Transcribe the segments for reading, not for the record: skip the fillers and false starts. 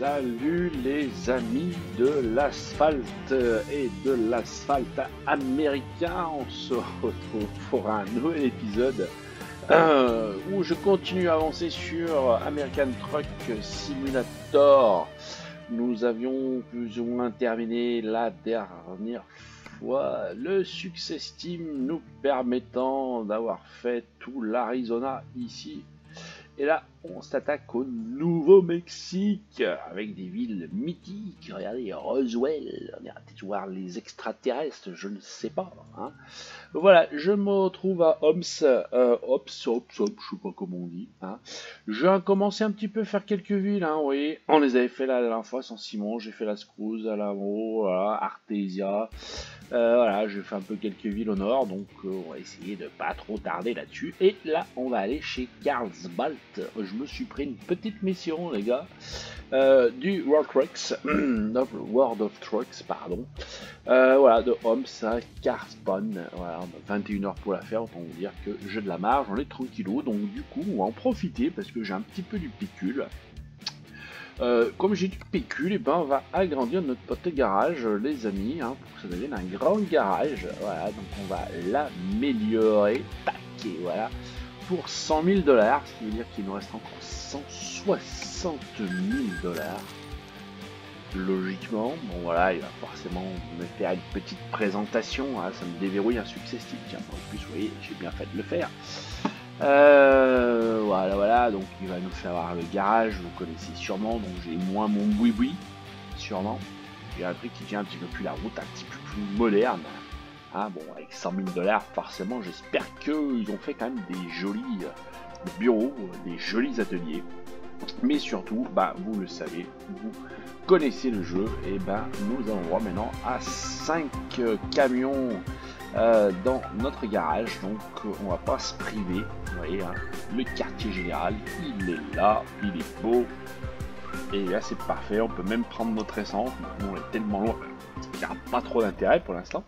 Salut les amis de l'asphalte et de l'asphalte américain, on se retrouve pour un nouvel épisode où je continue à avancer sur American Truck Simulator. Nous avions plus ou moins terminé la dernière fois le Success Team nous permettant d'avoir fait tout l'Arizona ici. Et là, on s'attaque au Nouveau-Mexique avec des villes mythiques. Regardez, Roswell, on ira peut-être voir les extraterrestres, je ne sais pas. Hein. Voilà, je me retrouve à Homs, je sais pas comment on dit. Hein. Je vais commencer un petit peu à faire quelques villes, hein, vous voyez. On les avait fait la dernière fois sans Simon, j'ai fait la Scruz, Alamo, voilà, Artesia. Voilà, je fais un peu quelques villes au nord, donc on va essayer de pas trop tarder là-dessus. Et là, on va aller chez Carlsbad. Je me suis pris une petite mission, les gars, du World of Trucks, pardon. Voilà, de Homs à Carlsbad. Voilà, on a 21 heures pour la faire, autant vous dire que j'ai de la marge, on est tranquillou. Donc du coup, on va en profiter parce que j'ai un petit peu du pécule. Comme j'ai du pécule, et ben on va agrandir notre petit garage, les amis, hein, pour que ça devienne un grand garage. Voilà, donc on va l'améliorer, tac, et voilà, pour 100 000 $, ce qui veut dire qu'il nous reste encore 160 000 $. Logiquement, bon voilà, il va forcément me faire une petite présentation, hein, ça me déverrouille un success team. Tiens, en plus, vous voyez, j'ai bien fait de le faire. Voilà, donc il va nous faire voir le garage, vous connaissez sûrement, donc j'ai moins mon boui-boui, sûrement. J'ai un truc qui tient un petit peu plus la route, un petit peu plus moderne. Hein, bon, avec 100 000 $, forcément, j'espère qu'ils ont fait quand même des jolis bureaux, des jolis ateliers. Mais surtout, bah, vous le savez, vous connaissez le jeu, et ben nous allons voir maintenant à 5 camions dans notre garage, donc on va pas se priver. Vous voyez, hein, le quartier général, il est là, il est beau, et là c'est parfait, on peut même prendre notre essence. On est tellement loin qu'il n'y a pas trop d'intérêt pour l'instant.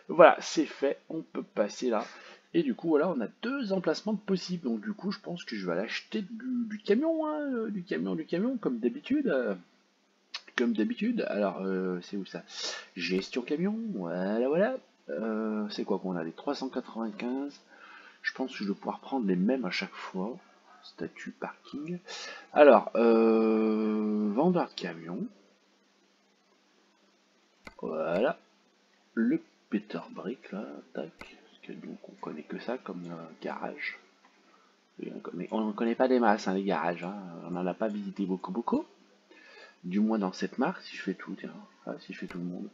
Voilà, c'est fait, on peut passer là. Et du coup, voilà, on a deux emplacements possibles. Donc du coup, je pense que je vais aller acheter du camion, hein, du camion, comme d'habitude. Alors, c'est où ça? Gestion camion, voilà. C'est quoi qu'on a? Les 395. Je pense que je vais pouvoir prendre les mêmes à chaque fois. Statut parking. Alors, vendeur de camion. Voilà. Le Peter Brick, là, tac. Parce que donc on connaît que ça comme garage. Mais on ne connaît pas des masses, hein, les garages. Hein. On n'en a pas visité beaucoup. Du moins dans cette marque, si je fais tout, tiens. Ah, si je fais tout le monde.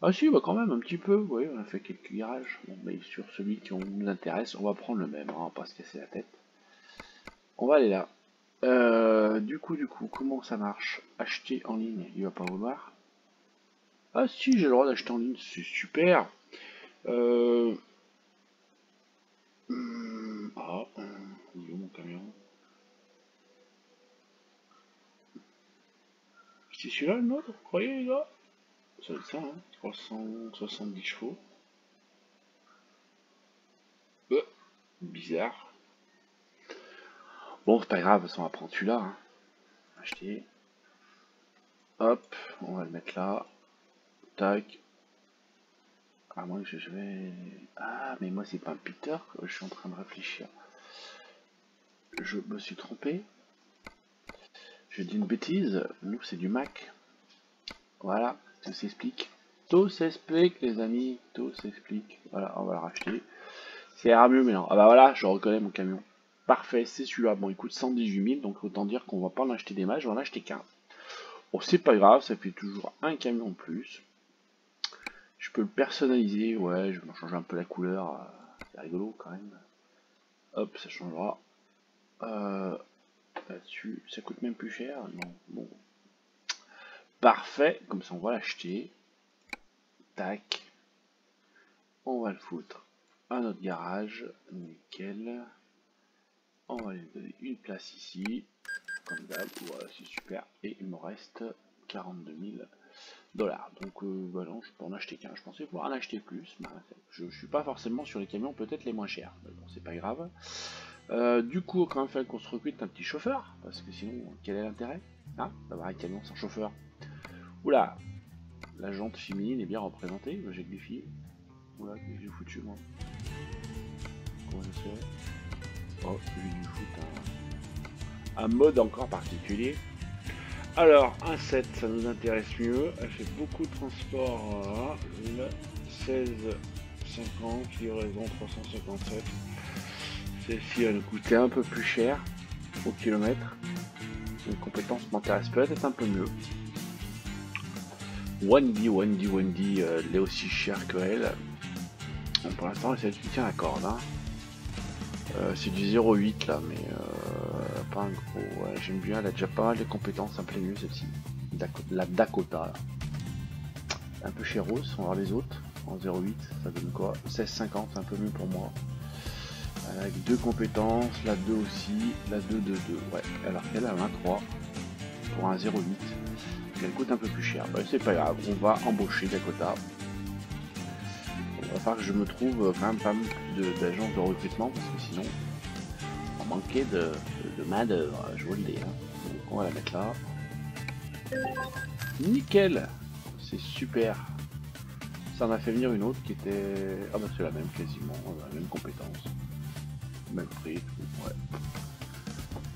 Ah si, bah quand même, un petit peu. Oui, on a fait quelques garages. Bon, mais sur celui qui nous intéresse, on va prendre le même, hein, on va pas se casser la tête. On va aller là. Du coup, comment ça marche? Acheter en ligne, il va pas vouloir. Ah si, j'ai le droit d'acheter en ligne, c'est super. Il est où mon camion? C'est celui-là le nôtre, vous croyez les gars? Ça va être ça, hein, 370 chevaux. Bizarre. Bon, c'est pas grave, on va prendre celui-là. Hein. Acheter. Hop, on va le mettre là. Tac. À moins que je vais... Ah, mais moi c'est pas un Peter, je suis en train de réfléchir. Je me suis trompé. Je dis une bêtise. Nous c'est du Mac. Voilà, tout s'explique. Tout s'explique les amis, tout s'explique. Voilà, on va le racheter. C'est mieux maintenant. Ah bah voilà, je reconnais mon camion. Parfait, c'est celui-là. Bon, il coûte 118 000, donc autant dire qu'on va pas en acheter des matchs, on va en acheter qu'un. Bon, c'est pas grave, ça fait toujours un camion en plus. Je peux le personnaliser, ouais, je vais changer un peu la couleur. C'est rigolo quand même. Hop, ça changera. Là-dessus, ça coûte même plus cher. Non, bon. Parfait, comme ça on va l'acheter. Tac. On va le foutre à notre garage. Nickel. On va lui donner une place ici. Comme d'hab, voilà, c'est super. Et il me reste 42 000 $. Donc bah non, je peux en acheter qu'un. Je pensais pouvoir en acheter plus. Mais je suis pas forcément sur les camions peut-être les moins chers. Mais bon, c'est pas grave. Du coup, quand même, il qu'on se recrute un petit chauffeur, parce que sinon, quel est l'intérêt hein, d'avoir un camion sans chauffeur? Oula, la jante féminine est bien représentée, j'ai que des filles. Oula, qu'est-ce que j'ai foutu moi? Comment je sais? Oh, j'ai dû foutre un mode encore particulier. Alors, un 7, ça nous intéresse mieux. Elle fait beaucoup de transport. Le 16,50, livraison 357. Celle-ci va nous coûter un peu plus cher au kilomètre. Les compétences m'intéressent peut-être un peu mieux. Wendy, elle est aussi chère que elle. Bon, pour l'instant, c'est elle qui tient la corde. Hein. C'est du 0,8 là, mais pas un gros. Ouais, j'aime bien, elle a déjà pas mal de compétences, un peu mieux celle-ci. La Dakota. Là. Un peu chéros, on va voir les autres. En 0,8, ça donne quoi? 16,50, c'est un peu mieux pour moi. Avec 2 compétences, la 2 aussi, la 2, 2, 2. Ouais, alors qu'elle a un 3 pour un 0,8. Elle coûte un peu plus cher. Bah, c'est pas grave, on va embaucher Dakota. Il va falloir que je me trouve quand même pas mal d'agences de recrutement parce que sinon on va manquer de main d'œuvre, je vous le dis. Hein. Donc on va la mettre là. Nickel, c'est super. Ça en a fait venir une autre qui était... Ah bah c'est la même quasiment, la même compétence. Même prix, ouais.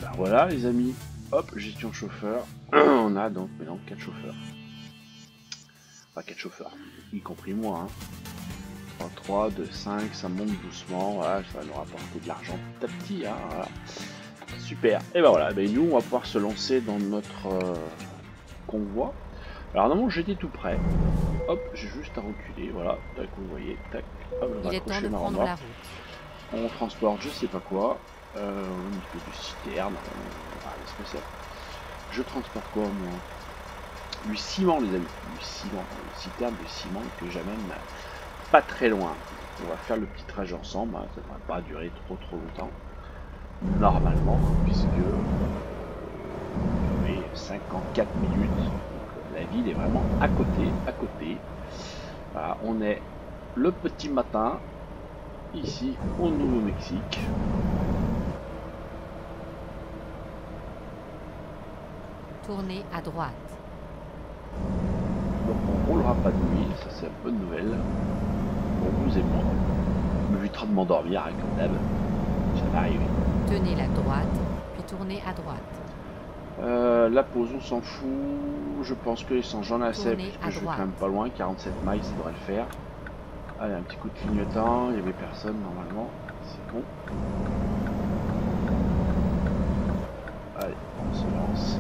Ben voilà les amis, hop, gestion chauffeur. On a donc maintenant 4 chauffeurs. Enfin 4 chauffeurs, y compris moi. Hein. 3, 2, 5, ça monte doucement, voilà, ça va nous rapporter de l'argent petit à petit. Hein, voilà. Super, et ben voilà, ben nous on va pouvoir se lancer dans notre convoi. Alors normalement j'étais tout prêt. Hop, j'ai juste à reculer, voilà, tac, vous voyez, tac, hop, je vais accrocher ma remorque. On transporte je sais pas quoi, au niveau du citerne, laisse-moi ça. Je transporte quoi moi? Du ciment les amis, du ciment, une citerne de ciment que j'amène pas très loin. On va faire le petit trajet ensemble, hein, ça ne devrait pas durer trop longtemps, normalement, puisque oui, 54 minutes, donc, la ville est vraiment à côté. Voilà, on est le petit matin, ici au Nouveau-Mexique. Tournez à droite. Donc on roulera pas de nuit, ça c'est une bonne nouvelle. Pour vous et moi. Je m'évitera de m'endormir hein, comme d'hab. Ça va arriver. Tenez la droite, puis tournez à droite. La pause on s'en fout. Je pense que l'essence j'en ai assez puisque je vais quand même pas loin. 47 miles ça devrait le faire. Allez, un petit coup de clignotant, il n'y avait personne normalement. C'est con. Allez, on se lance.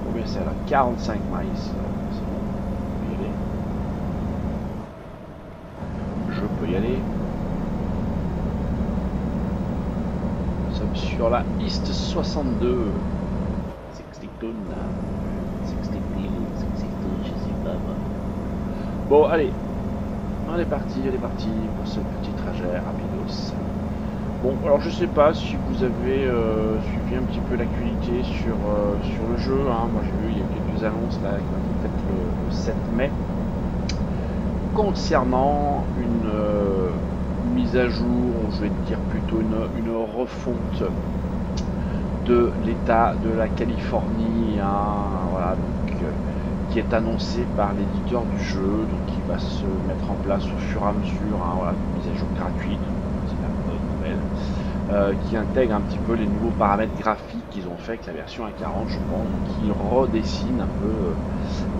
Combien c'est là? 45 miles. C'est bon, on peut y aller. Je peux y aller. Nous sommes sur la East 62. 62, je sais pas. Bon, allez. On est parti pour ce petit trajet rapidos. Bon, alors je sais pas si vous avez suivi un petit peu l'actualité sur le jeu. Hein. Moi j'ai vu, il y a quelques annonces là qui ont été faites le 7 mai concernant une mise à jour, je vais dire plutôt une refonte de l'état de la Californie. Hein. Voilà, donc qui est annoncé par l'éditeur du jeu, donc qui va se mettre en place au fur et à mesure. Hein. Voilà, une mise à jour gratuite. Qui intègre un petit peu les nouveaux paramètres graphiques qu'ils ont fait avec la version 1.40 je pense, qui redessine un peu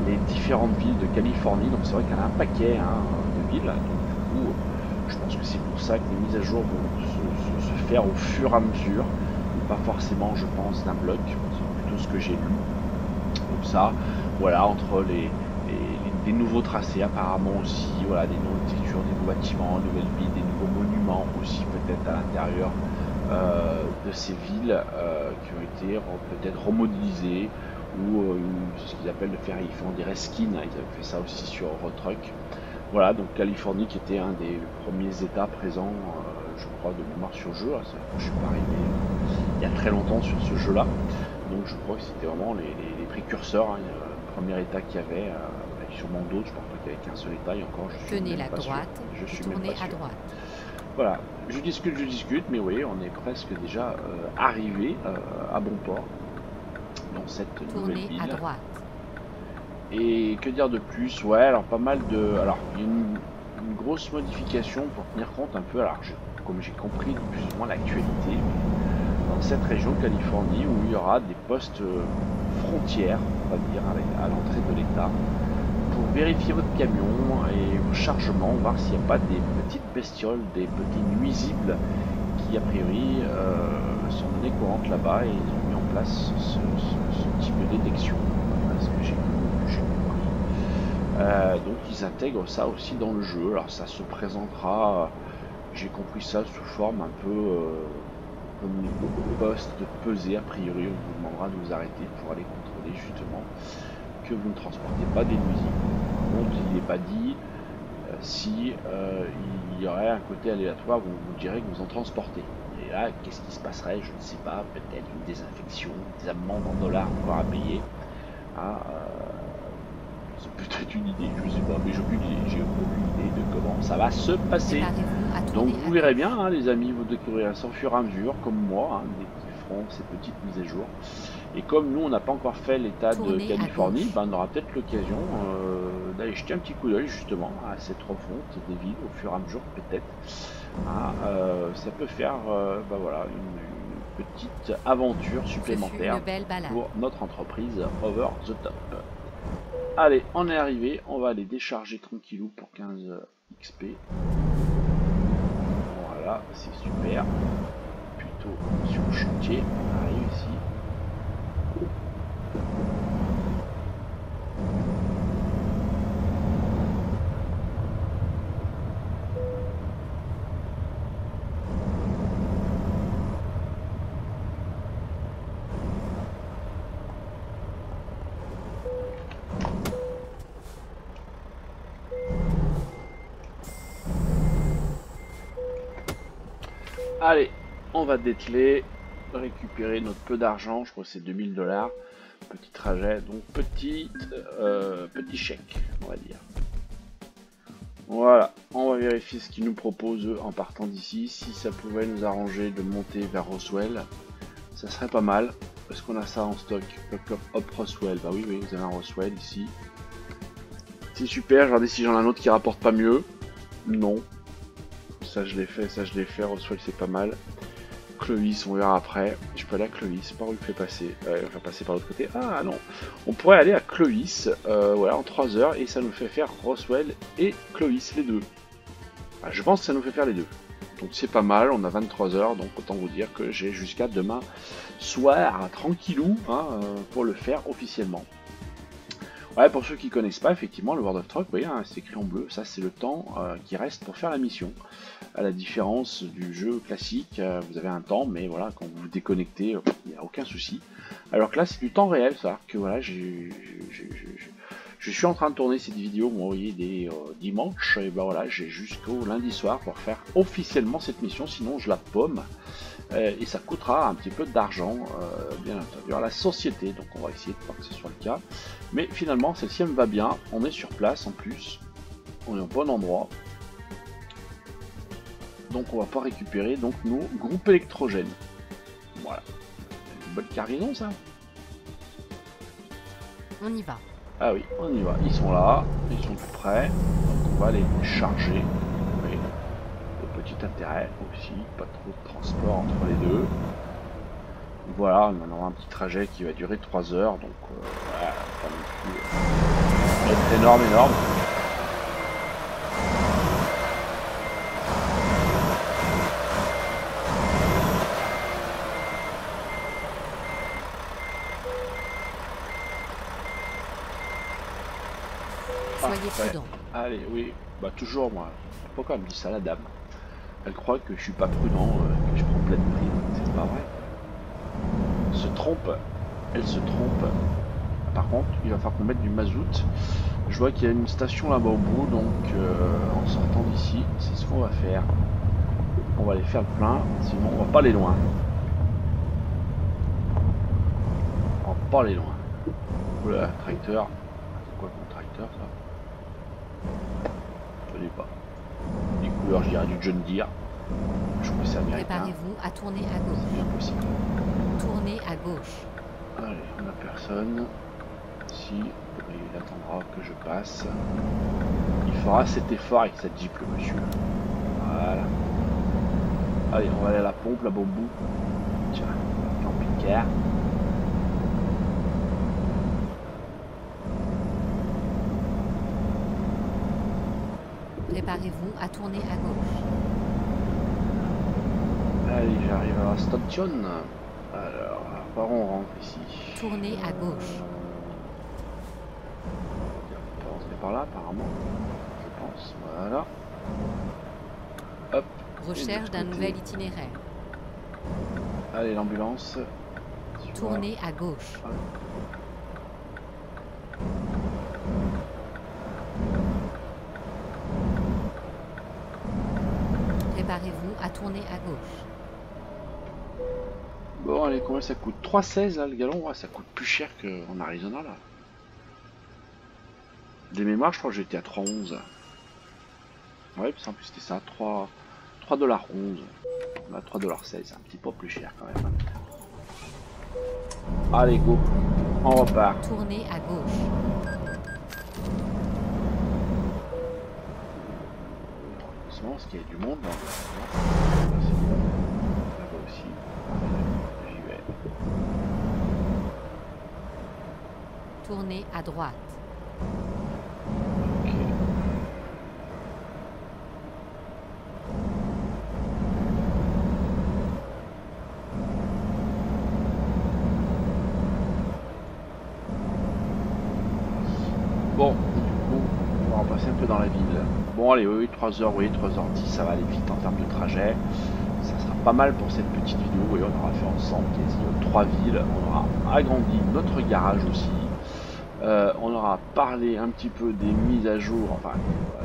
les différentes villes de Californie. Donc c'est vrai qu'il y en a un paquet hein, de villes, donc du coup je pense que c'est pour ça que les mises à jour vont se faire au fur et à mesure, et pas forcément je pense d'un bloc, c'est plutôt ce que j'ai lu. Donc ça, voilà, entre des nouveaux tracés apparemment aussi, voilà, des nouvelles textures, des nouveaux bâtiments, de nouvelles villes, des nouveaux monuments aussi peut-être à l'intérieur de ces villes qui ont été peut-être remodélisées ou ce qu'ils appellent ils font des reskins, hein, ils avaient fait ça aussi sur Eurotruck. Voilà, donc Californie qui était un des premiers états présents, je crois, de mémoire sur le jeu. Je suis pas arrivé il y a très longtemps sur ce jeu-là. Donc je crois que c'était vraiment les précurseurs, hein. Le premier état qu'il y avait, avec sûrement d'autres, je pense pas qu'il y avait qu'un seul état, et encore je suis Tenez même la pas sûr. droite, Je puis suis même tournez pas à sûr. droite. Voilà, je discute, mais oui, on est presque déjà arrivé à bon port dans cette nouvelle Tournez ville. à droite. Et que dire de plus? Ouais, alors pas mal de... Alors, il y a une grosse modification pour tenir compte un peu, alors comme j'ai compris plus ou moins l'actualité, dans cette région de Californie où il y aura des postes frontières, on va dire, à l'entrée de l'État, pour vérifier votre camion et vos chargements, voir s'il n'y a pas des petites bestioles, des petits nuisibles qui a priori sont monnaie courante là-bas, et ils ont mis en place ce type de détection, voilà ce que j'ai compris. Donc ils intègrent ça aussi dans le jeu. Alors ça se présentera, j'ai compris ça sous forme un peu comme les postes pesés, a priori on vous demandera de vous arrêter pour aller contrôler justement que vous ne transportez pas des nuisibles. Par contre, il n'est pas dit si il y aurait un côté aléatoire où vous direz que vous en transportez. Et là, qu'est-ce qui se passerait? Je ne sais pas, peut-être une désinfection, des amendes en dollars encore à payer. Ah, c'est peut-être une idée, je ne sais pas, mais j'ai aucune idée de comment ça va se passer. Donc vous verrez bien, hein, les amis, vous découvrirez ça au fur et à mesure, comme moi, hein, dès qu'ils feront ces petites mises à jour. Et comme nous, on n'a pas encore fait l'état de Californie, ben, on aura peut-être l'occasion d'aller jeter un petit coup d'œil justement à cette refonte des villes au fur et à mesure, peut-être. Ah, ça peut faire ben voilà, une petite aventure supplémentaire pour notre entreprise Over the Top. Allez, on est arrivé, on va aller décharger tranquillou pour 15 XP. Voilà, c'est super. Plutôt sur le chantier, on arrive ici. Allez, on va dételer, récupérer notre peu d'argent, je crois que c'est 2000 $. Petit trajet, donc petit chèque, on va dire. Voilà, on va vérifier ce qu'ils nous proposent en partant d'ici. Si ça pouvait nous arranger de monter vers Roswell, ça serait pas mal. Est-ce qu'on a ça en stock? Hop, Roswell, bah oui, vous avez un Roswell ici. C'est super, regardez si j'en ai un autre qui rapporte pas mieux. Non. Ça je l'ai fait, Roswell c'est pas mal. Clovis, on verra après. Je peux aller à Clovis, par où il fait passer? On va passer par l'autre côté. Ah non, on pourrait aller à Clovis, voilà, en 3 heures, et ça nous fait faire Roswell et Clovis, les deux. Ah, je pense que ça nous fait faire les deux. Donc c'est pas mal, on a 23 heures, donc autant vous dire que j'ai jusqu'à demain soir, tranquillou, hein, pour le faire officiellement. Ouais, pour ceux qui connaissent pas, effectivement, le World of Truck, vous voyez, hein, c'est écrit en bleu, ça c'est le temps qui reste pour faire la mission. À la différence du jeu classique, vous avez un temps, mais voilà, quand vous vous déconnectez, il n'y a aucun souci. Alors que là, c'est du temps réel, ça, que voilà, je suis en train de tourner cette vidéo, vous voyez, des dimanches, et ben voilà, j'ai jusqu'au lundi soir pour faire officiellement cette mission, sinon je la pomme. Et ça coûtera un petit peu d'argent, bien entendu, à la société, donc on va essayer de voir que ce soit le cas. Mais finalement, celle-ci me va bien, on est sur place en plus, on est au bon endroit. Donc on va pas récupérer donc nos groupes électrogènes. Voilà. Une bonne cargaison ça. On y va. Ah oui, on y va. Ils sont là, ils sont tout prêts. Donc on va les charger. Oui. De petit intérêt aussi, pas trop de transport entre les deux. Voilà, on aura un petit trajet qui va durer 3 heures. Donc voilà, pas non plus être énorme. Soyez prudent. Allez, oui, bah toujours moi. Pourquoi elle me dit ça la dame? Elle croit que je suis pas prudent, que je prends plein de prix. C'est pas vrai. Elle se trompe. Par contre, il va falloir qu'on mette du mazout. Je vois qu'il y a une station là-bas au bout, donc en sortant d'ici, c'est ce qu'on va faire. On va aller faire le plein, sinon on va pas aller loin. pas aller loin. Oula, tracteur. C'est quoi comme tracteur ça? Je connais pas. Les couleurs, je dirais du John Deere. Je trouve que c'est américain. Préparez-vous à tourner à gauche. C'est bien possible. Tournez à gauche. Allez, on n'a personne. Si, il attendra que je passe. Il fera cet effort avec sa Jeep, le monsieur. Voilà. Allez, on va aller à la pompe, la bambou. Tiens, camping-car. Préparez-vous à tourner à gauche. Allez, j'arrive à la station. Alors, par où on rentre ici? Tournez à gauche. On peut rentrer par là, apparemment. Je pense. Voilà. Hop. Recherche d'un nouvel itinéraire. Allez, l'ambulance. Tournez à gauche. Préparez-vous à tourner à gauche. Bon, allez, combien ça coûte? 3,16 là, le gallon. Ouais, ça coûte plus cher qu'en Arizona là. Des mémoires, je crois que j'étais à 3,11. Ouais, parce qu'en plus c'était ça, 3,11$. Là, 3,16$, c'est un petit peu plus cher quand même. Allez, go, on repart. Tournez à gauche. Doucement, parce qu'il y a du monde. Là, c'est bon. Là-bas aussi. J'y vais. Tournez à droite. Ok. Bon, du coup, on va repasser un peu dans la ville. Bon, allez, oui, 3h, oui, 3h10, ça va aller vite en termes de trajet. Ça sera pas mal pour cette petite vidéo. Oui, on aura fait ensemble quasi 3 villes. On aura agrandi notre garage aussi. On aura parlé un petit peu des mises à jour, enfin,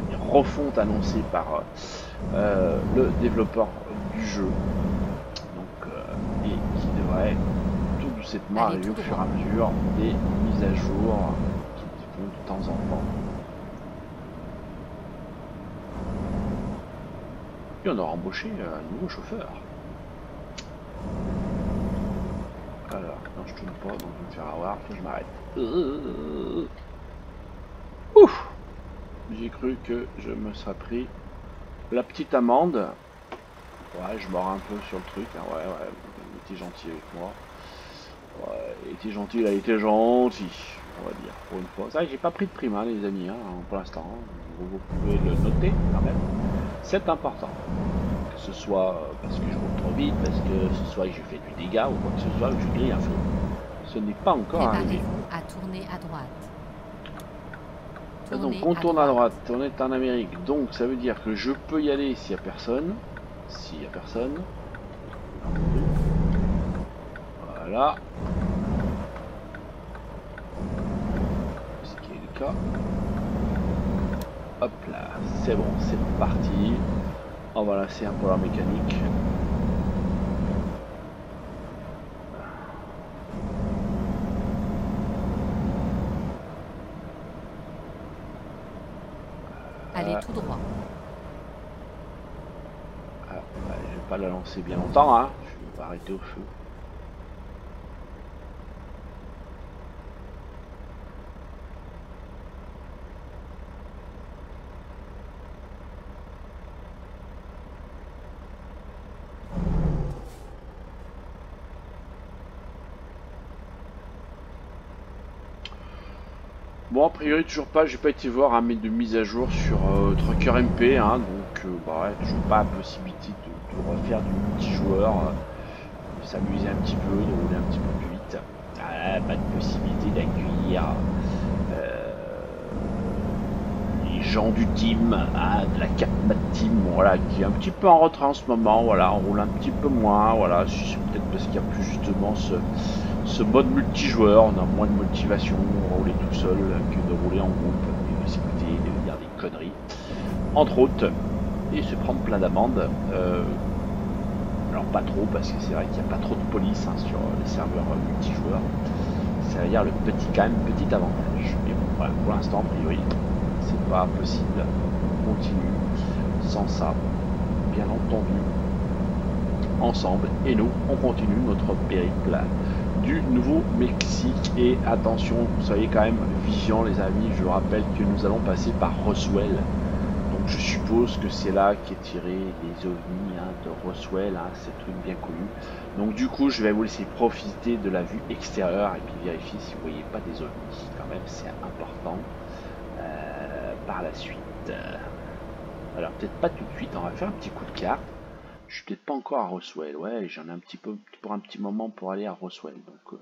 des refontes annoncées par le développeur du jeu. Donc, et qui devrait tout doucement arriver au fur et à mesure des mises à jour qui vont de temps en temps. Et on aura embauché un nouveau chauffeur. Alors, non, je tourne pas, donc je vais me faire avoir, faut que je m'arrête. Ouf! J'ai cru que je me serais pris la petite amende. Ouais, je mords un peu sur le truc. Hein. Ouais, il était gentil avec moi. Ouais, il était gentil, il a été gentil, on va dire, pour une fois. Ça, j'ai pas pris de prime, hein, les amis, hein, pour l'instant. Vous pouvez le noter quand même. C'est important. Que ce soit parce que je roule trop vite, parce que ce soit que je fais du dégât ou quoi que ce soit, que je grille un feu. Ce n'est pas encore arrivé. À tourner à droite. Donc on tourne à droite, on est en Amérique, donc ça veut dire que je peux y aller s'il n'y a personne. S'il n'y a personne. Voilà. Ce qui est le cas. Hop là, c'est bon, c'est parti. On va lancer un peu la mécanique. Allez tout droit. Je vais pas la lancer bien longtemps, hein. Je vais pas arrêter au feu. Bon, a priori, toujours pas, j'ai pas été voir mais de mise à jour sur Trucker MP, hein, donc bah, ouais, toujours pas la possibilité de refaire du multijoueur, de s'amuser un petit peu, de rouler un petit peu plus vite. Pas de possibilité d'accueillir les gens du team, de la Capmat Team, voilà, qui est un petit peu en retrait en ce moment, voilà, on roule un petit peu moins, voilà, c'est peut-être parce qu'il y a plus justement ce mode multijoueur, on a moins de motivation à rouler tout seul que de rouler en groupe, et de s'écouter, de dire des conneries, entre autres, et se prendre plein d'amendes. Alors pas trop, parce que c'est vrai qu'il n'y a pas trop de police hein, sur les serveurs multijoueurs, ça veut dire le petit, quand même, petit avantage. Mais bon, voilà, pour l'instant, a priori, c'est pas possible. On continue sans ça, bien entendu, ensemble. Et nous, on continue notre périple du Nouveau-Mexique. Et attention, soyez quand même vigilants, les amis. Je rappelle que nous allons passer par Roswell. Donc je suppose que c'est là qu'est tiré les ovnis de Roswell, c'est truc bien connu. Donc du coup, je vais vous laisser profiter de la vue extérieure et puis vérifier si vous voyez pas des ovnis. Quand même, c'est important. Par la suite. Alors peut-être pas tout de suite, on va faire un petit coup de carte. Je suis peut-être pas encore à Roswell. Ouais, j'en ai un petit peu pour un petit moment pour aller à Roswell. Donc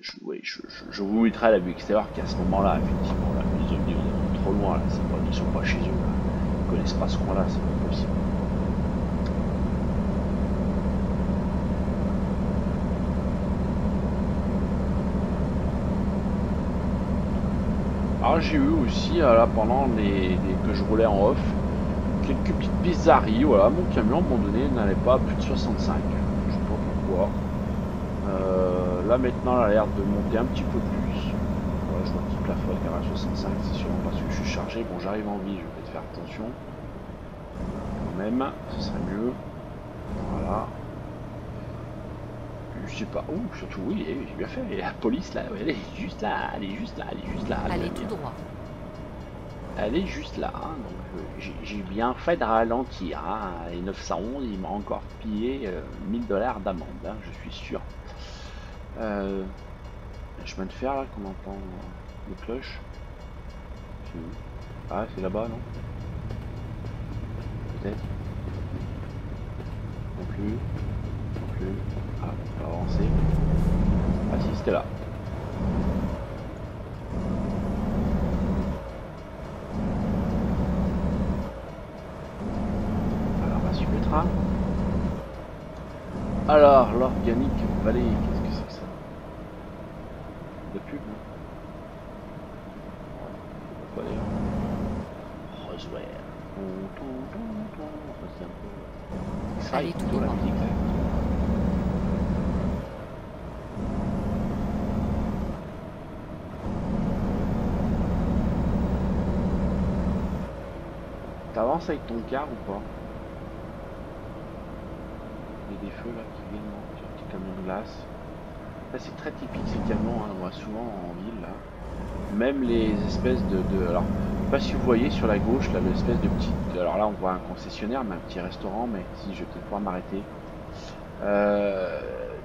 je vous mettrai la vue extérieure qu'à ce moment-là, effectivement, là, les ovnis sont trop loin, là, ils sont pas chez eux, là. Ils connaissent pas ce coin-là, c'est pas possible. Alors j'ai eu aussi, là, pendant que je roulais en off, quelques petites bizarreries, voilà, mon camion à un moment donné n'allait pas à plus de 65, je sais pas pourquoi. Là maintenant elle a l'air de monter un petit peu plus. Voilà, je vois qu'il plafonne quand même à 65, c'est sûrement parce que je suis chargé. Bon, j'arrive en vie, je vais peut-être faire attention. Quand même, ce serait mieux. Voilà. Je sais pas. Ouh, surtout oui, j'ai bien fait. Et la police là, elle est juste là, elle est juste là, elle est juste là. Allez tout droit. Elle est juste là, donc j'ai bien fait de ralentir. Et 911, il m'a encore pillé 1000 $ d'amende, je suis sûr. Chemin de fer là qu'on entend les cloches. Ah, c'est là-bas, non? Peut-être. Non plus. Non plus. Ah, on va avancer. Ah si, c'était là. Alors, on va suivre le train. Alors, l'organique vallée, qu'est-ce que c'est que ça? De pub, non? Quoi d'ailleurs? Roswell. C'est un peu... Allez tout droit. T'avances avec ton car ou pas? Il y a des feux là qui viennent, sur un petit camion de glace. Là c'est très typique ces camions, on voit souvent en ville là. Même les espèces alors, je sais pas si vous voyez sur la gauche là, l'espèce de petite. Alors là on voit un concessionnaire, mais un petit restaurant, mais si je vais peut-être pouvoir m'arrêter.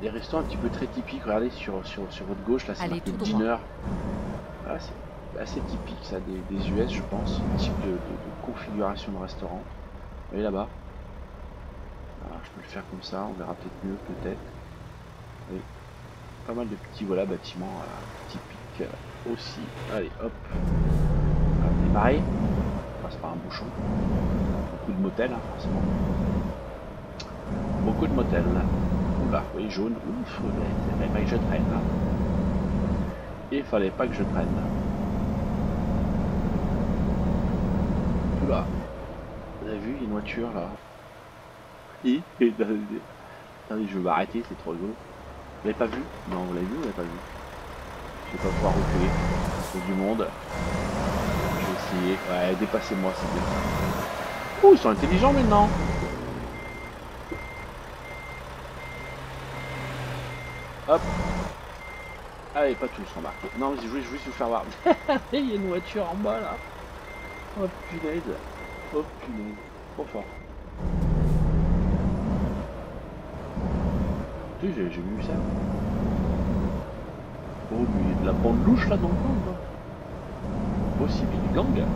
Des restaurants un petit peu très typiques, regardez sur votre gauche là, c'est marqué diner. Voilà, c'est assez typique ça des US, je pense, ce type de configuration de restaurant. Vous voyez là-bas. Alors, je peux le faire comme ça, on verra peut-être mieux, peut-être. Oui. Pas mal de petits bâtiments typiques aussi. Allez, hop. On va démarrer. On passe par un bouchon. Beaucoup de motels, forcément. Beaucoup de motels. Oula, oui, jaune. Ouf, il fallait pas que je traîne. Il fallait pas que je traîne. Oula. Vous avez vu, il y a une voiture là. Attendez, je vais m'arrêter, c'est trop rigolo. Vous l'avez pas vu? Non, vous l'avez vu ou vous l'avez pas vu? Je vais pas pouvoir reculer. C'est du monde. Je vais essayer. Ouais, dépassez-moi, c'est bien. Oh, ils sont intelligents maintenant. Hop. Allez, pas tous remarqués. Non, je voulais juste vous faire voir. Il y a une voiture en bas là. Oh punaise. Oh punaise. Trop fort. Tu sais, j'ai vu ça. Oh, mais il y a de la bande louche là dans le coin, quoi. Possible, il y a du gang.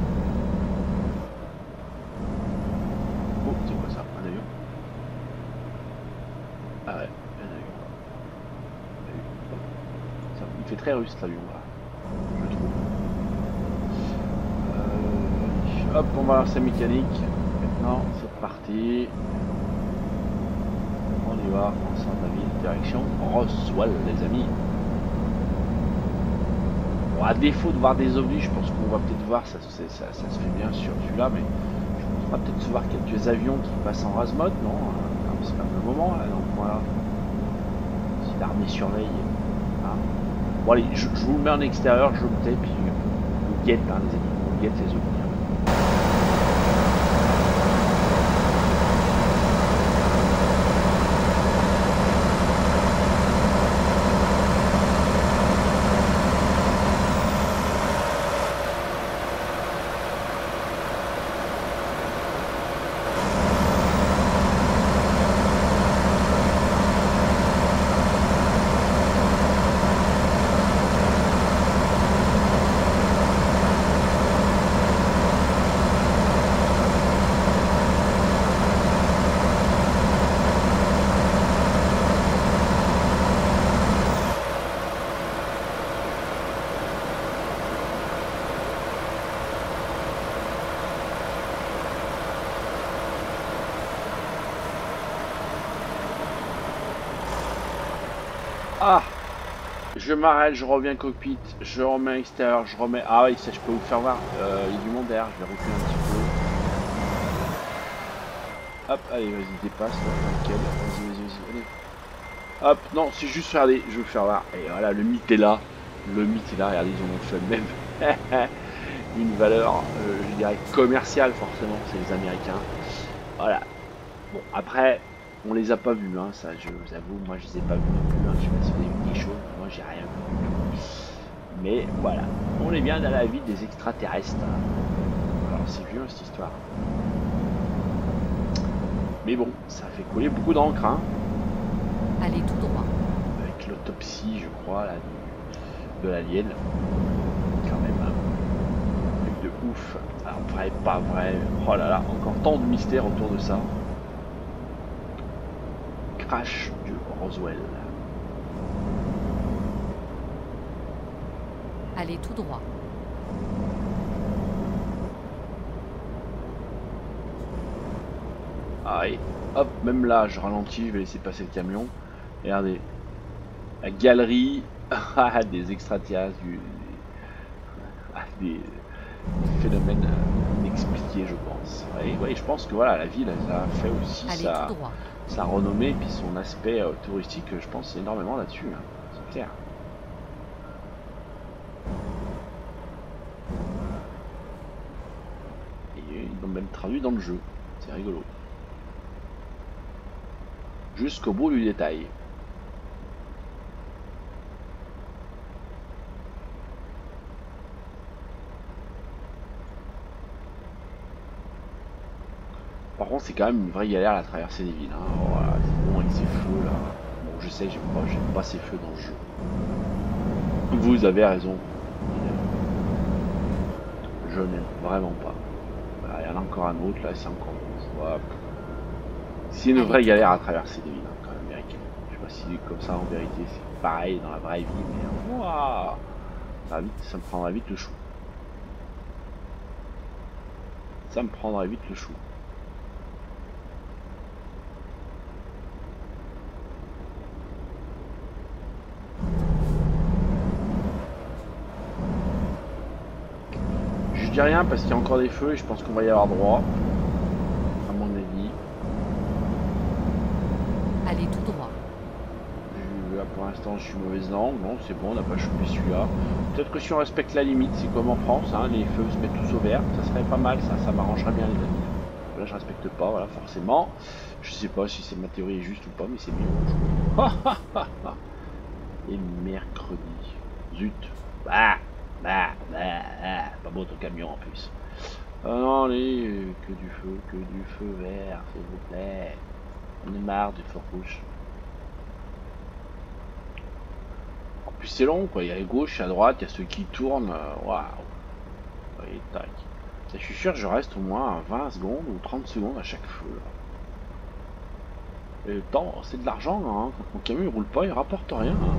Oh, c'est quoi ça? Un avion? Ah ouais, un avion. Ça, il fait très russe cet avion là, je trouve. Hop, on va lancer mécanique. Maintenant, c'est parti. On y va, on sort de la ville, direction Roswell, les amis. Bon, à défaut de voir des ovnis, je pense qu'on va peut-être voir, ça se fait bien sur celui-là, mais je pense qu'on va peut-être se voir quelques avions qui passent en rase-mode, non? C'est pas le moment là, dans le coin là. Si l'armée surveille. Hein. Bon allez, je vous le mets en extérieur, je me tais, puis on guette, hein, les amis, on guette les ovnis. Ah, je m'arrête, je reviens cockpit, je remets à l'extérieur, je remets... Ah oui, ça je peux vous faire voir, il y a du monde derrière, je vais reculer un petit peu. Hop, allez, vas-y, dépasse, là, nickel, vas-y, allez. Hop, non, c'est juste, regardez, je vais vous faire voir. Et voilà, le mythe est là, regardez, ils en ont fait même une valeur, je dirais, commerciale, forcément, c'est les Américains. Voilà, bon, après... On les a pas vus, hein, ça je vous avoue, moi je les ai pas vus non plus, hein, je sais pas si vous avez vu des choses, moi j'ai rien vu du tout. Mais voilà, on est bien dans la vie des extraterrestres. Alors c'est vieux cette histoire. Mais bon, ça fait couler beaucoup d'encre, hein. Allez tout droit. Avec l'autopsie, je crois, là, de l'alien. Quand même, un truc de ouf. Alors vrai, pas vrai, oh là là, encore tant de mystères autour de ça. Crash du Roswell. Allez tout droit. Ah et hop, même là je ralentis, je vais laisser passer le camion. Regardez, la galerie des extraterrestres, des phénomènes inexpliqués, je pense. Et ouais, je pense que voilà, la ville elle a fait aussi sa renommée, puis son aspect touristique, je pense énormément là-dessus, hein. C'est clair. Et ils l'ont même traduit dans le jeu, c'est rigolo. Jusqu'au bout du détail. Par contre, c'est quand même une vraie galère à traverser les villes, hein. Voilà, c'est bon avec ces feux là. Bon, je sais, j'aime pas ces feux dans le jeu. Vous avez raison. Je n'aime vraiment pas. Voilà, il y en a encore un autre là, c'est encore bon. C'est une vraie galère à traverser les villes, hein, quand même, américaines. Je sais pas si comme ça en vérité c'est pareil dans la vraie vie, mais wow, ça me prendra vite le chou. Ça me prendra vite le chou. Je dis rien parce qu'il y a encore des feux et je pense qu'on va y avoir droit. À mon avis. Allez tout droit. Là, pour l'instant je suis mauvaise langue, non c'est bon, on n'a pas chopé celui-là. Peut-être que si on respecte la limite, c'est comme en France, hein, les feux se mettent tous au vert, ça serait pas mal, ça m'arrangerait bien les amis. Là je respecte pas, voilà, forcément. Je sais pas si ma théorie est juste ou pas, mais c'est mieux. Et mercredi. Zut. Pas beau ton camion en plus. Ah non, allez, que du feu vert, s'il vous plaît. On est marre du feu rouge. En plus c'est long quoi, il y a à gauche, à droite, il y a ceux qui tournent. Waouh. Et tac. Je suis sûr que je reste au moins à 20 secondes ou 30 secondes à chaque feu. Là. Et le temps, c'est de l'argent, hein. Quand mon camion il roule pas, il rapporte rien. Hein.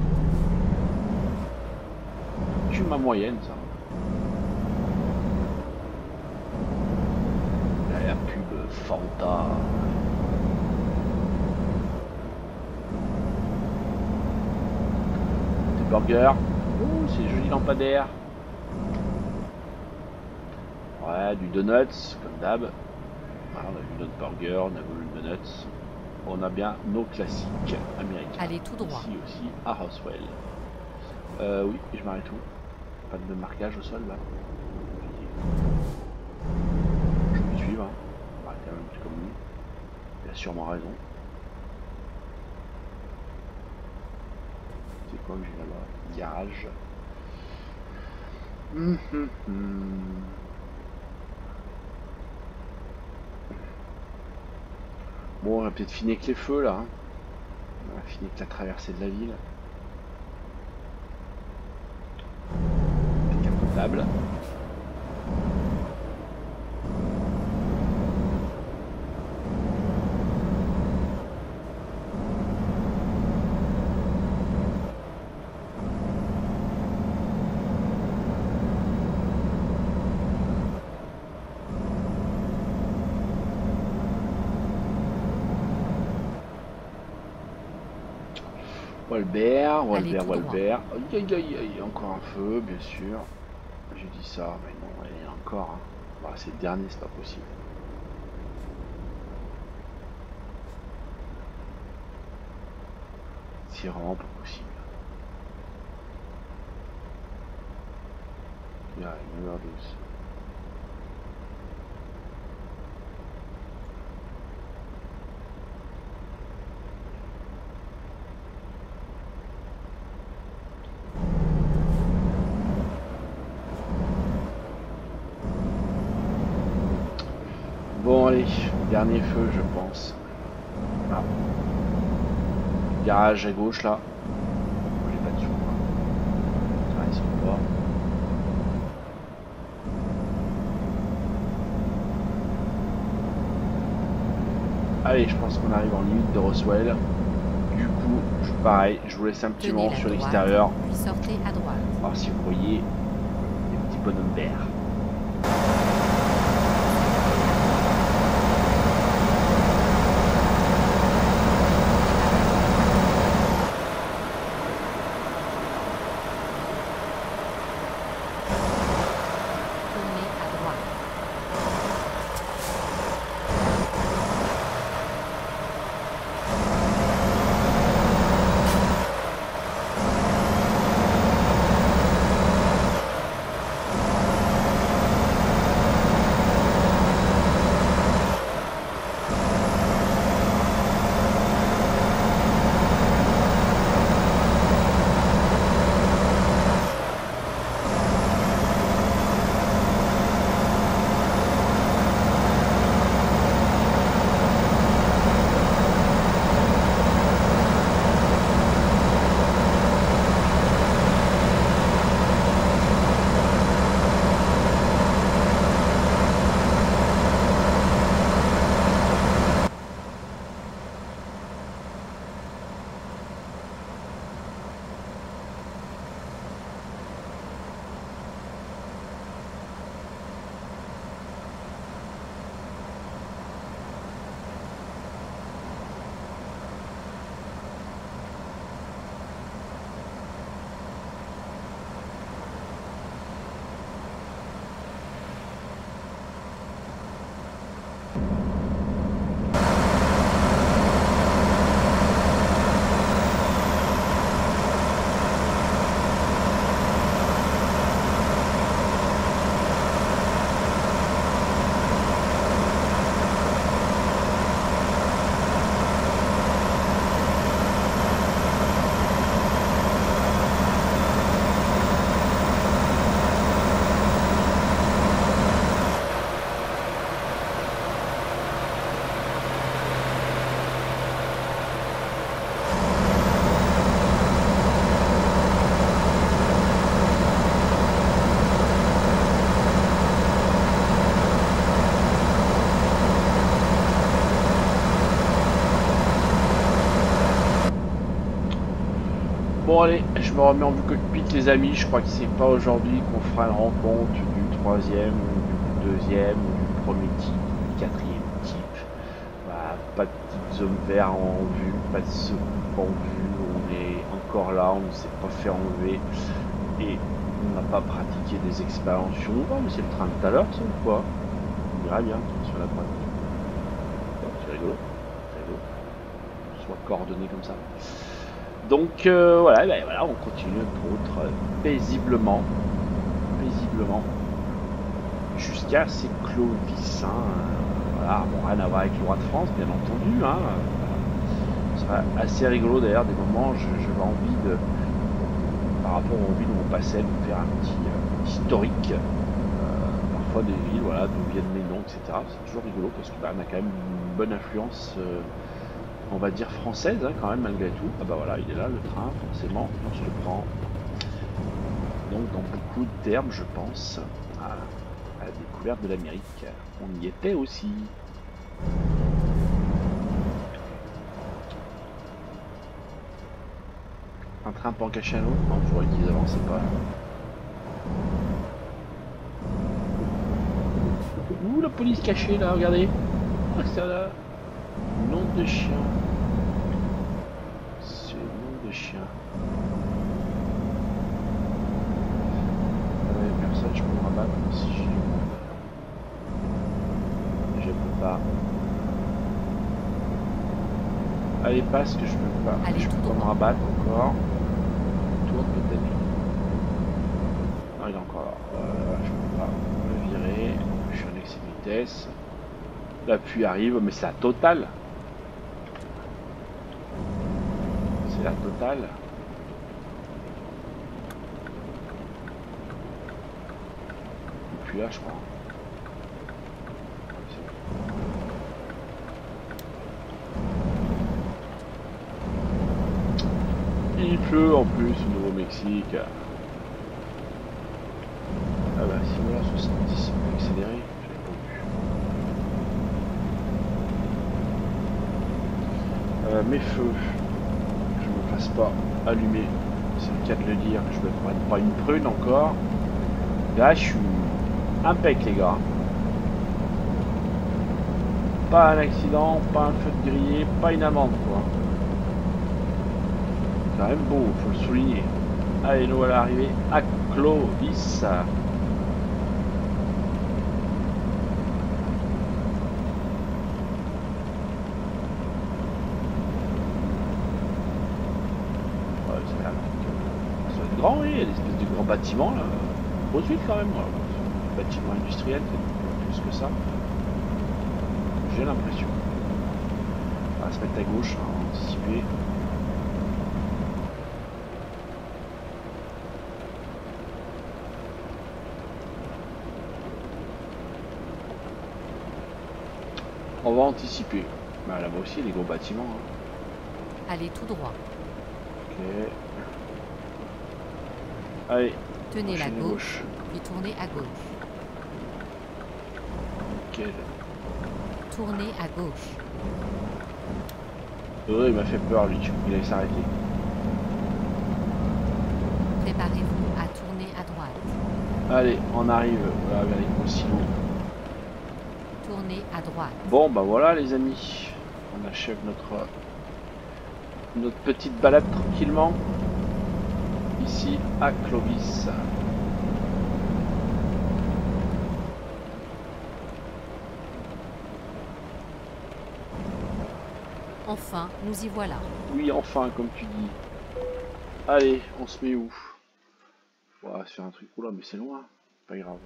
Tu ma moyenne ça. Là, la pub Fanta. Des burgers. Oh, c'est joli lampadaire. Ouais, du donuts, comme d'hab. Voilà, on a vu notre burger, on a vu le donuts. On a bien nos classiques américains. Allez tout droit. Ici aussi à Roswell. Oui, je m'arrête tout. Pas de marquage au sol là. Je vais suivre. Hein. On va arrêter un petit comme lui. Il a sûrement raison. C'est quoi que j'ai là-bas? Garage. Bon, on va peut-être finir avec les feux là. Hein. On va finir avec la traversée de la ville. Table. Walbert, Walbert. Aïe aïe aïe aïe, encore un feu, bien sûr. J'ai dit ça, mais non, il y a encore. Hein. Bah, c'est le dernier, c'est pas possible. C'est vraiment pas possible. Il y a une overdose. Bon allez, dernier feu je pense. Ah. Garage à gauche là. J'ai pas de sous. Ça ils sont pas. Allez, je pense qu'on arrive en limite de Roswell. Du coup, pareil, je vous laisse un petit moment sur l'extérieur. Puis sortez à droite. Alors si vous voyez les petits bonhommes verts. Bon allez, je me remets en vue cockpit les amis, je crois que c'est pas aujourd'hui qu'on fera une rencontre du troisième, du deuxième, du premier type, du quatrième type. Bah, pas de petites hommes verts en vue, pas de secours en vue, on est encore là, on ne s'est pas fait enlever et on n'a pas pratiqué des expériences sur nous. Mais c'est le train de tout à l'heure ça ou quoi? On verra bien sur la droite. C'est rigolo, soit coordonné comme ça. Donc voilà, ben, voilà, on continue notre route paisiblement, jusqu'à ces Clovis. Hein. Voilà, bon, rien à voir avec le roi de France, bien entendu. Hein. Ce sera assez rigolo d'ailleurs des moments, j'avais envie de, par rapport aux villes où on passait, de faire un petit historique, parfois des villes, voilà, d'où viennent les noms, etc. C'est toujours rigolo parce que bah, on a quand même une bonne influence, on va dire française, hein, quand même, malgré tout. Ah bah voilà, il est là, le train, forcément, on se le prend. Donc dans beaucoup de termes, je pense, à la découverte de l'Amérique. On y était aussi. Un train pour en cacher un autre? Non, je vois qu'ils avançaient pas. Ouh, la police cachée là, regardez. Oh, c'est là. Nom de chien. C'est nom de chien. Personne, je peux me rabattre si j'ai du monde. Je peux pas. Allez, passe que je peux pas. Allez, je peux pas me rabattre encore. Tourne peut-être. Non, il est encore là. Je peux pas me virer. Je suis en excès de vitesse. L'appui arrive, mais c'est la totale. C'est la totale. Et puis là, je crois. Il pleut en plus au Nouveau-Mexique. Ah bah si voilà, 70, on peut accélérer. J'avais pas vu. Mes feux, je ne me fasse pas allumer. C'est le cas de le dire. Je vais prendre pas une prune encore. Là, je suis impec, les gars. Pas un accident, pas un feu de grillé, pas une amende, quoi. C'est quand même beau, faut le souligner. Allez, nous voilà arrivés à Clovis. Grand, oui, il y a des espèces de grands bâtiments là. Grosse ville quand même, bâtiment industriel, plus que ça. J'ai l'impression. On va se mettre à gauche, hein, anticiper. On va anticiper. Bah, là-bas aussi, il y a des gros bâtiments. Hein. Allez tout droit. Ok. Allez. Tenez la gauche, puis tournez à gauche. Nickel. Tournez à gauche. Oh, il m'a fait peur, lui. Il allait s'arrêter. Préparez-vous à tourner à droite. Allez, on arrive vers les silos. Tournez à droite. Bon, bah voilà, les amis. On achève notre petite balade tranquillement. Ici à Clovis. Enfin, nous y voilà. Oui, enfin, comme tu dis. Allez, on se met où? On va se faire un truc. Oula, mais c'est loin. Pas grave.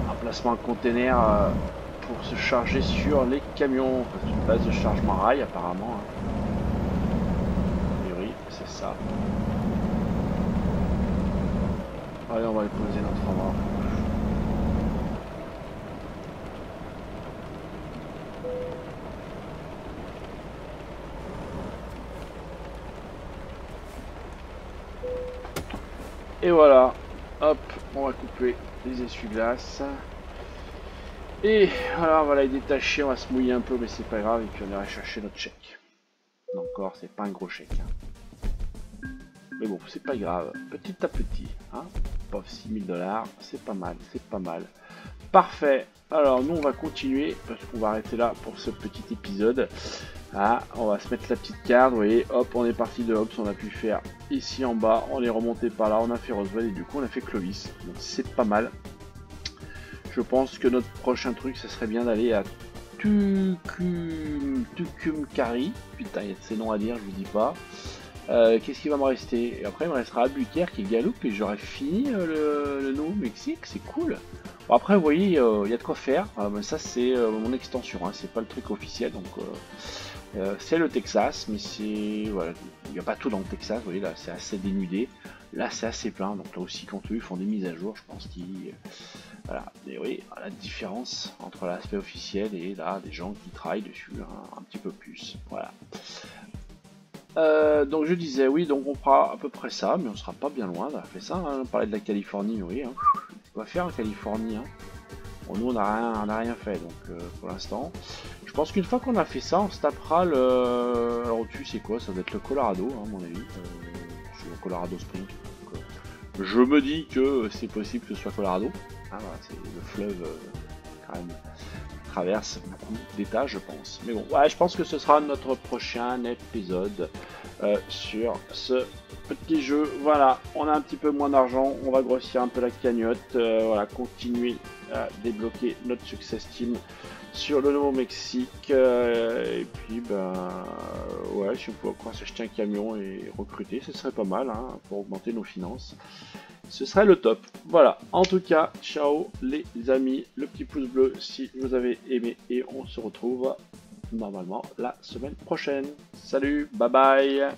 Un placement de container pour se charger sur les camions. C'est une base de chargement rail, apparemment. Hein. C'est ça. Allez, on va aller poser notre remorque. Et voilà, hop, on va couper les essuie-glaces. Et voilà, on va les détacher, on va se mouiller un peu, mais c'est pas grave, et puis on ira chercher notre chèque. Encore, c'est pas un gros chèque. Hein. Mais bon, c'est pas grave, petit à petit. Hein. Pauvre 6 000 $, c'est pas mal, c'est pas mal. Parfait, alors nous on va continuer, parce qu'on va arrêter là pour ce petit épisode. Ah, on va se mettre la petite carte, vous voyez, hop, on est parti de Hobbs, on a pu faire ici en bas, on est remonté par là, on a fait Roswell et du coup on a fait Clovis, donc c'est pas mal. Je pense que notre prochain truc, ça serait bien d'aller à Tucumcari. Putain, il y a de ces noms à dire, je vous dis pas. Qu'est-ce qui va me rester? Et après, il me restera Albuquerque et Guadeloupe et j'aurai fini le Nouveau-Mexique. C'est cool. Bon, après, vous voyez, il y a de quoi faire. Mais ça, c'est mon extension. Hein, c'est pas le truc officiel. Donc, c'est le Texas. Mais c'est. Voilà, il n'y a pas tout dans le Texas. Vous voyez, là, c'est assez dénudé. Là, c'est assez plein. Donc, là aussi, quand eux ils font des mises à jour, je pense qu'ils. Voilà, et oui, la différence entre l'aspect officiel et là, des gens qui travaillent dessus un petit peu plus. Voilà. Donc je disais, oui, donc on fera à peu près ça, mais on sera pas bien loin d'avoir fait ça. Hein. On parlait de la Californie, oui. Hein. On va faire en Californie. Hein. Bon, nous, on n'a rien fait, donc pour l'instant. Je pense qu'une fois qu'on a fait ça, on se tapera le. Alors au-dessus, c'est quoi? Ça doit être le Colorado, hein, à mon avis. Je suis au Colorado Springs. Donc, je me dis que c'est possible que ce soit Colorado. Ah, voilà, c'est le fleuve quand même traverse beaucoup d'États, je pense. Mais bon, ouais, je pense que ce sera notre prochain épisode sur ce petit jeu. Voilà, on a un petit peu moins d'argent, on va grossir un peu la cagnotte, voilà, continuer à débloquer notre success team sur le Nouveau-Mexique. Et puis, ben, ouais, si on peut encore s'acheter un camion et recruter, ce serait pas mal hein, pour augmenter nos finances. Ce serait le top. Voilà, en tout cas, ciao les amis, le petit pouce bleu si vous avez aimé et on se retrouve normalement la semaine prochaine. Salut, bye bye.